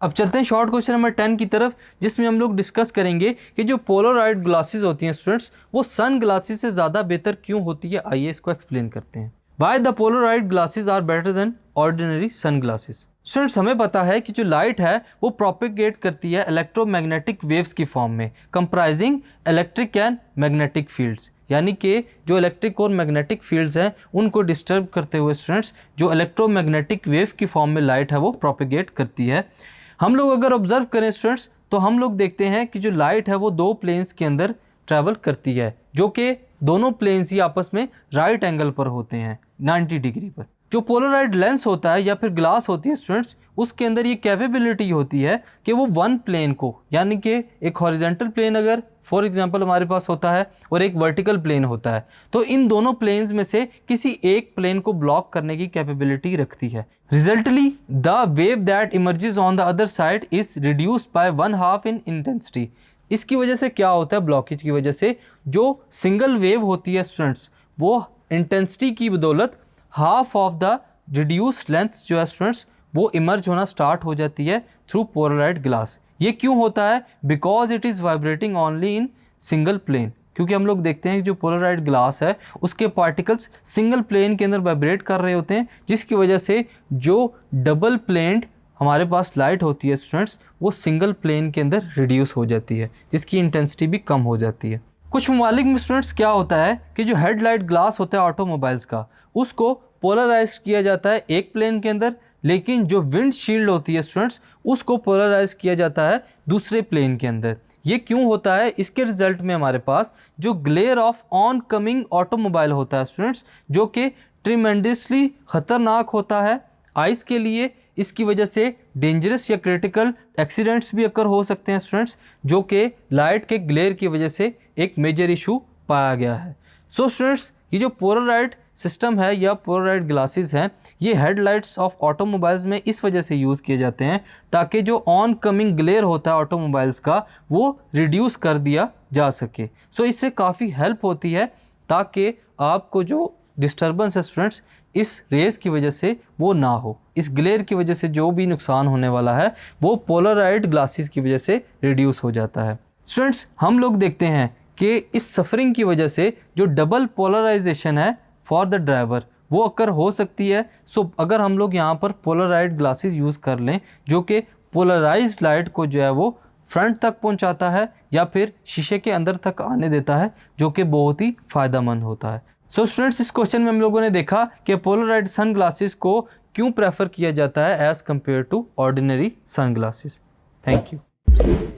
अब चलते हैं शॉर्ट क्वेश्चन नंबर 10 की तरफ, जिसमें हम लोग डिस्कस करेंगे कि जो पोलराइड ग्लासेस होती हैं स्टूडेंट्स, वो सन ग्लासेस से ज़्यादा बेहतर क्यों होती है। आइए इसको एक्सप्लेन करते हैं। Why the polaroid glasses are better than ordinary sunglasses. Students, हमें पता है कि जो लाइट है वो प्रोपेगेट करती है इलेक्ट्रोमैग्नेटिक वेव्स की फॉर्म में, comprising electric and magnetic fields, यानी कि जो इलेक्ट्रिक और मैग्नेटिक फील्ड्स हैं उनको डिस्टर्ब करते हुए स्टूडेंट्स जो इलेक्ट्रोमैग्नेटिक वेव की फॉर्म में लाइट है वो प्रोपेगेट करती है। हम लोग अगर ऑब्जर्व करें स्टूडेंट्स तो हम लोग देखते हैं कि जो लाइट है वो दो प्लेन्स के अंदर ट्रैवल करती है, जो कि दोनों प्लेन्स ही आपस में राइट एंगल पर होते हैं 90 डिग्री पर। जो पोलराइड लेंस होता है या फिर ग्लास होती है स्टूडेंट्स, उसके अंदर ये कैपेबिलिटी होती है कि वो वन प्लेन को, यानी कि एक हॉरिजेंटल प्लेन अगर फॉर एग्जांपल हमारे पास होता है और एक वर्टिकल प्लेन होता है, तो इन दोनों प्लेन्स में से किसी एक प्लेन को ब्लॉक करने की कैपेबिलिटी रखती है। Resultantly the wave that emerges on the other side is reduced by 1/2 in intensity. इसकी वजह से क्या होता है, ब्लॉकेज की वजह से जो सिंगल वेव होती है स्टूडेंट्स, वो इंटेंसिटी की बदौलत half of the reduced length जो है स्टूडेंट्स वो इमर्ज होना स्टार्ट हो जाती है थ्रू पोलराइड ग्लास। ये क्यों होता है? Because it is vibrating only in single plane. क्योंकि हम लोग देखते हैं कि जो पोलराइड ग्लास है उसके पार्टिकल्स सिंगल प्लेन के अंदर वाइब्रेट कर रहे होते हैं, जिसकी वजह से जो डबल प्लेन्ड हमारे पास लाइट होती है स्टूडेंट्स वो सिंगल प्लेन के अंदर रिड्यूस हो जाती है, जिसकी इंटेंसिटी भी कम हो जाती है। कुछ ममालिक में स्टूडेंट्स क्या होता है कि जो हेडलाइट ग्लास होता है ऑटोमोबाइल्स का, उसको पोलराइज किया जाता है एक प्लेन के अंदर, लेकिन जो विंड शील्ड होती है स्टूडेंट्स उसको पोलराइज किया जाता है दूसरे प्लेन के अंदर। ये क्यों होता है? इसके रिजल्ट में हमारे पास जो glare of on coming automobile होता है स्टूडेंट्स, जो कि ट्रिमेंडसली खतरनाक होता है आइस के लिए। इसकी वजह से डेंजरस या क्रिटिकल एक्सीडेंट्स भी अकर हो सकते हैं स्टूडेंट्स, जो कि लाइट के ग्लेयर की वजह से एक मेजर इशू पाया गया है। सो स्टूडेंट्स, ये जो पोलराइड सिस्टम है या पोलराइड ग्लासेस हैं, ये हेडलाइट्स ऑफ ऑटोमोबाइल्स में इस वजह से यूज़ किए जाते हैं ताकि जो ऑन कमिंग ग्लेयर होता है ऑटोमोबाइल्स का वो रिड्यूस कर दिया जा सके। सो इससे काफ़ी हेल्प होती है ताकि आपको जो डिस्टर्बेंस है स्टूडेंट्स इस रेस की वजह से वो ना हो। इस ग्लेयर की वजह से जो भी नुकसान होने वाला है वो पोलराइड ग्लासेस की वजह से रिड्यूस हो जाता है। स्टूडेंट्स, हम लोग देखते हैं कि इस सफरिंग की वजह से जो डबल पोलराइजेशन है फॉर द ड्राइवर वो अकर हो सकती है। सो अगर हम लोग यहाँ पर पोलराइड ग्लासेस यूज़ कर लें जो कि पोलराइज लाइट को जो है वो फ्रंट तक पहुँचाता है या फिर शीशे के अंदर तक आने देता है, जो कि बहुत ही फ़ायदेमंद होता है। सो स्टूडेंट्स, इस क्वेश्चन में हम लोगों ने देखा कि पोलराइड सन ग्लासेस को क्यों प्रेफर किया जाता है as compare to ordinary sunglasses. Thank you.